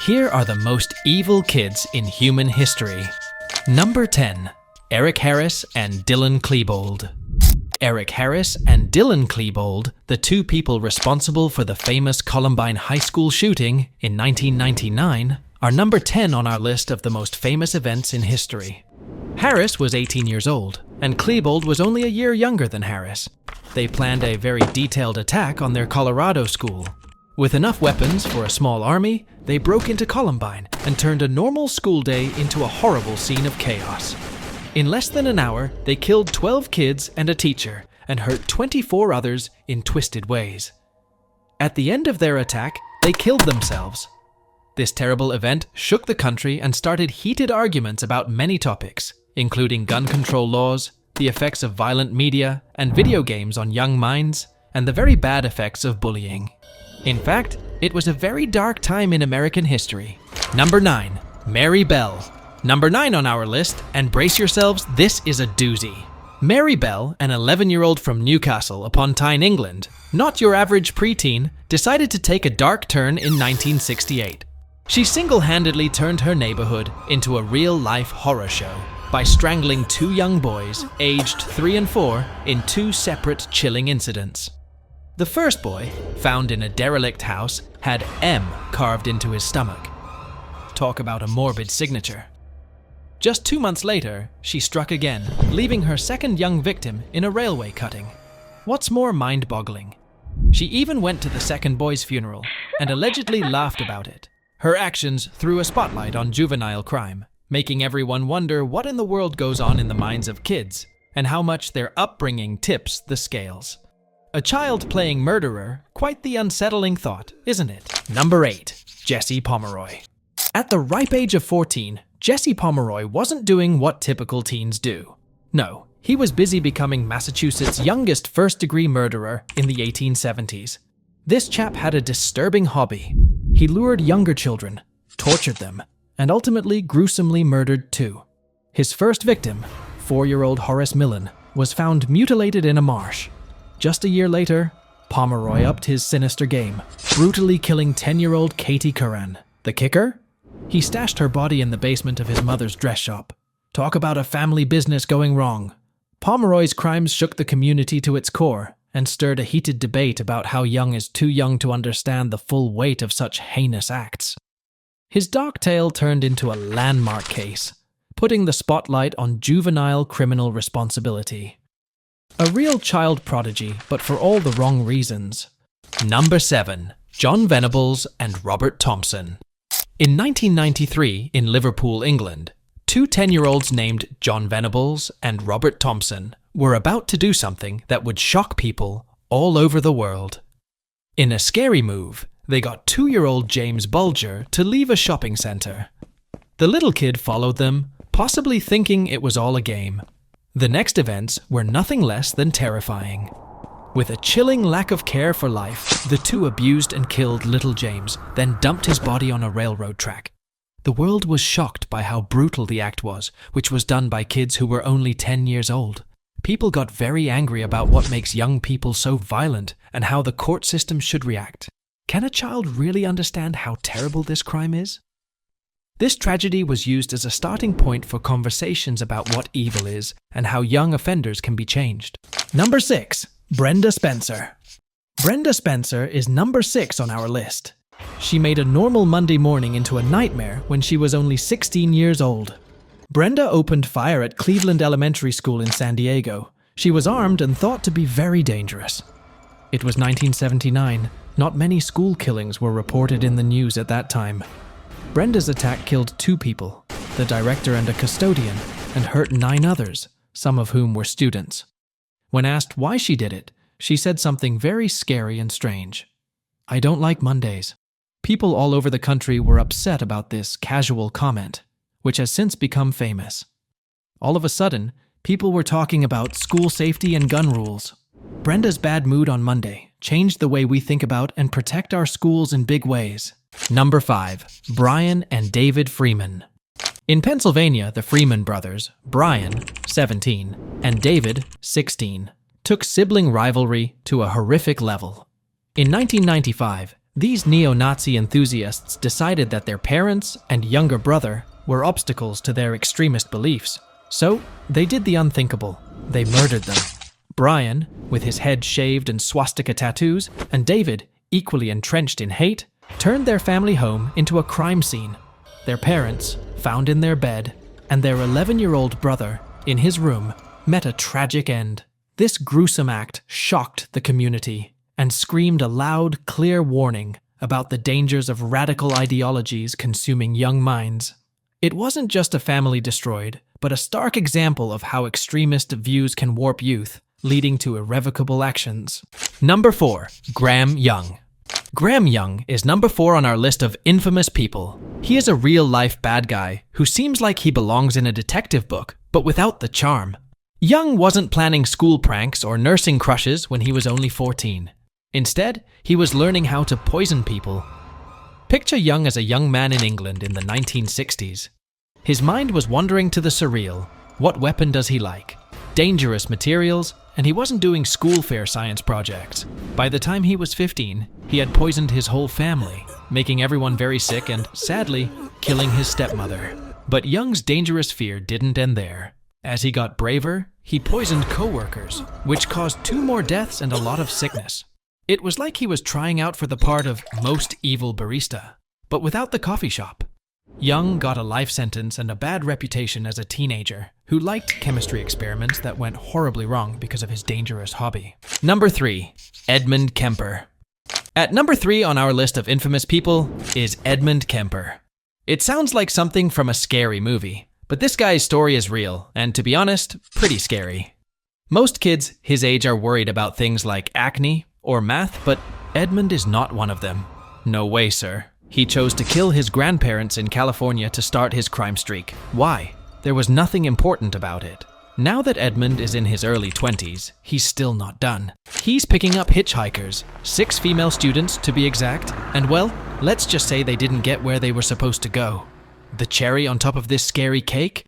Here are the most evil kids in human history. Number 10. Eric Harris and Dylan Klebold. Eric Harris and Dylan Klebold, the two people responsible for the famous Columbine High School shooting in 1999, are number 10 on our list of the most famous events in history. Harris was 18 years old, and Klebold was only a year younger than Harris. They planned a very detailed attack on their Colorado school. With enough weapons for a small army, they broke into Columbine and turned a normal school day into a horrible scene of chaos. In less than an hour, they killed 12 kids and a teacher and hurt 24 others in twisted ways. At the end of their attack, they killed themselves. This terrible event shook the country and started heated arguments about many topics, including gun control laws, the effects of violent media and video games on young minds, and the very bad effects of bullying. In fact, it was a very dark time in American history. Number 9. Mary Bell. Number 9 on our list, and brace yourselves, this is a doozy. Mary Bell, an 11-year-old from Newcastle upon Tyne, England, not your average preteen, decided to take a dark turn in 1968. She single-handedly turned her neighborhood into a real-life horror show by strangling 2 young boys, aged 3 and 4, in 2 separate chilling incidents. The first boy, found in a derelict house, had M carved into his stomach. Talk about a morbid signature. Just 2 months later, she struck again, leaving her second young victim in a railway cutting. What's more mind-boggling? She even went to the second boy's funeral and allegedly laughed about it. Her actions threw a spotlight on juvenile crime, making everyone wonder what in the world goes on in the minds of kids and how much their upbringing tips the scales. A child playing murderer, quite the unsettling thought, isn't it? Number 8. Jesse Pomeroy. At the ripe age of 14, Jesse Pomeroy wasn't doing what typical teens do. No, he was busy becoming Massachusetts' youngest first-degree murderer in the 1870s. This chap had a disturbing hobby. He lured younger children, tortured them, and ultimately gruesomely murdered 2. His first victim, 4-year-old Horace Millen, was found mutilated in a marsh. Just a year later, Pomeroy upped his sinister game, brutally killing 10-year-old Katie Curran. The kicker? He stashed her body in the basement of his mother's dress shop. Talk about a family business going wrong. Pomeroy's crimes shook the community to its core and stirred a heated debate about how young is too young to understand the full weight of such heinous acts. His dark tale turned into a landmark case, putting the spotlight on juvenile criminal responsibility. A real child prodigy, but for all the wrong reasons. Number 7. John Venables and Robert Thompson. In 1993, in Liverpool, England, 2 10-year-olds named John Venables and Robert Thompson were about to do something that would shock people all over the world. In a scary move, they got 2-year-old James Bulger to leave a shopping center. The little kid followed them, possibly thinking it was all a game. The next events were nothing less than terrifying. With a chilling lack of care for life, the 2 abused and killed little James, then dumped his body on a railroad track. The world was shocked by how brutal the act was, which was done by kids who were only 10 years old. People got very angry about what makes young people so violent and how the court system should react. Can a child really understand how terrible this crime is? This tragedy was used as a starting point for conversations about what evil is and how young offenders can be changed. Number 6. Brenda Spencer. Brenda Spencer is number 6 on our list. She made a normal Monday morning into a nightmare when she was only 16 years old. Brenda opened fire at Cleveland Elementary School in San Diego. She was armed and thought to be very dangerous. It was 1979. Not many school killings were reported in the news at that time. Brenda's attack killed 2 people, the director and a custodian, and hurt 9 others, some of whom were students. When asked why she did it, she said something very scary and strange. "I don't like Mondays." People all over the country were upset about this casual comment, which has since become famous. All of a sudden, people were talking about school safety and gun rules. Brenda's bad mood on Monday changed the way we think about and protect our schools in big ways. Number 5. Brian and David Freeman. In Pennsylvania, the Freeman brothers, Brian, 17, and David, 16, took sibling rivalry to a horrific level. In 1995, These neo-Nazi enthusiasts decided that their parents and younger brother were obstacles to their extremist beliefs. So, they did the unthinkable. They murdered them. Brian, with his head shaved and swastika tattoos, and David, equally entrenched in hate, turned their family home into a crime scene. Their parents, found in their bed, and their 11-year-old brother, in his room, met a tragic end. This gruesome act shocked the community and screamed a loud, clear warning about the dangers of radical ideologies consuming young minds. It wasn't just a family destroyed, but a stark example of how extremist views can warp youth, leading to irrevocable actions. Number 4. Graham Young. Graham Young is number 4 on our list of infamous people. He is a real-life bad guy who seems like he belongs in a detective book, but without the charm. Young wasn't planning school pranks or nursing crushes when he was only 14. Instead, he was learning how to poison people. Picture Young as a young man in England in the 1960s. His mind was wandering to the surreal. What weapon does he like? Dangerous materials, and he wasn't doing school fair science projects. By the time he was 15, he had poisoned his whole family, making everyone very sick and, sadly, killing his stepmother. But Young's dangerous fear didn't end there. As he got braver, he poisoned co-workers, which caused 2 more deaths and a lot of sickness. It was like he was trying out for the part of most evil barista, but without the coffee shop. Young got a life sentence and a bad reputation as a teenager who liked chemistry experiments that went horribly wrong because of his dangerous hobby. Number 3. Edmund Kemper. At number 3 on our list of infamous people is Edmund Kemper. It sounds like something from a scary movie, but this guy's story is real, and to be honest, pretty scary. Most kids his age are worried about things like acne or math, but Edmund is not one of them. No way, sir. He chose to kill his grandparents in California to start his crime streak. Why? There was nothing important about it. Now that Edmund is in his early 20s, he's still not done. He's picking up hitchhikers, 6 female students to be exact, and well, let's just say they didn't get where they were supposed to go. The cherry on top of this scary cake?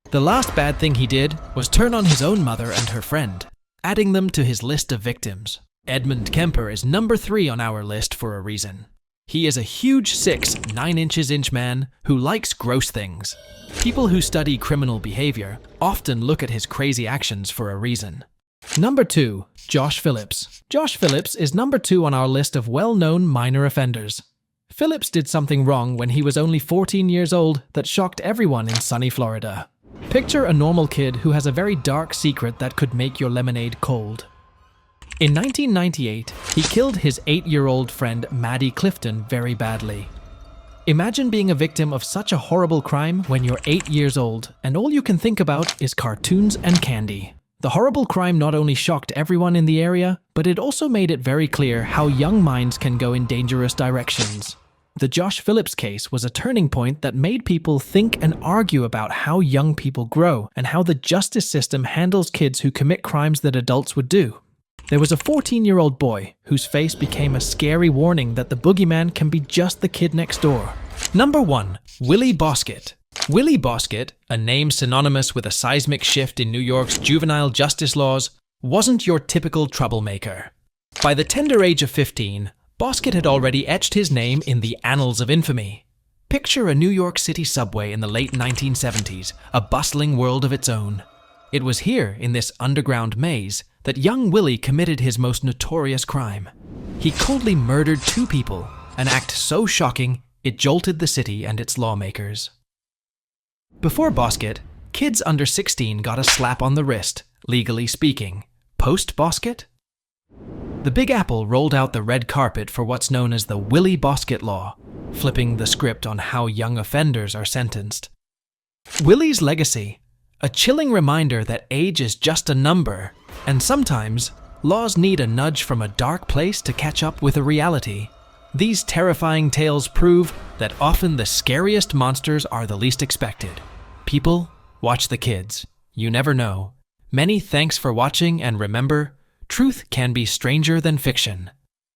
The last bad thing he did was turn on his own mother and her friend, adding them to his list of victims. Edmund Kemper is number 3 on our list for a reason. He is a huge 6, 9 inches inch man who likes gross things. People who study criminal behavior often look at his crazy actions for a reason. Number 2. Josh Phillips. Josh Phillips is number 2 on our list of well-known minor offenders. Phillips did something wrong when he was only 14 years old that shocked everyone in sunny Florida. Picture a normal kid who has a very dark secret that could make your lemonade cold. In 1998, he killed his 8-year-old friend Maddie Clifton very badly. Imagine being a victim of such a horrible crime when you're 8 years old and all you can think about is cartoons and candy. The horrible crime not only shocked everyone in the area, but it also made it very clear how young minds can go in dangerous directions. The Josh Phillips case was a turning point that made people think and argue about how young people grow and how the justice system handles kids who commit crimes that adults would do. There was a 14-year-old boy whose face became a scary warning that the boogeyman can be just the kid next door. Number 1. Willie Bosket. Willie Bosket, a name synonymous with a seismic shift in New York's juvenile justice laws, wasn't your typical troublemaker. By the tender age of 15, Bosket had already etched his name in the annals of infamy. Picture a New York City subway in the late 1970s, a bustling world of its own. It was here, in this underground maze, that young Willie committed his most notorious crime. He coldly murdered 2 people, an act so shocking it jolted the city and its lawmakers. Before Bosket, kids under 16 got a slap on the wrist, legally speaking. Post-Bosket? The Big Apple rolled out the red carpet for what's known as the Willie Bosket Law, flipping the script on how young offenders are sentenced. Willie's legacy, a chilling reminder that age is just a number, and sometimes laws need a nudge from a dark place to catch up with a reality. These terrifying tales prove that often the scariest monsters are the least expected. People, watch the kids. You never know. Many thanks for watching, and remember, truth can be stranger than fiction.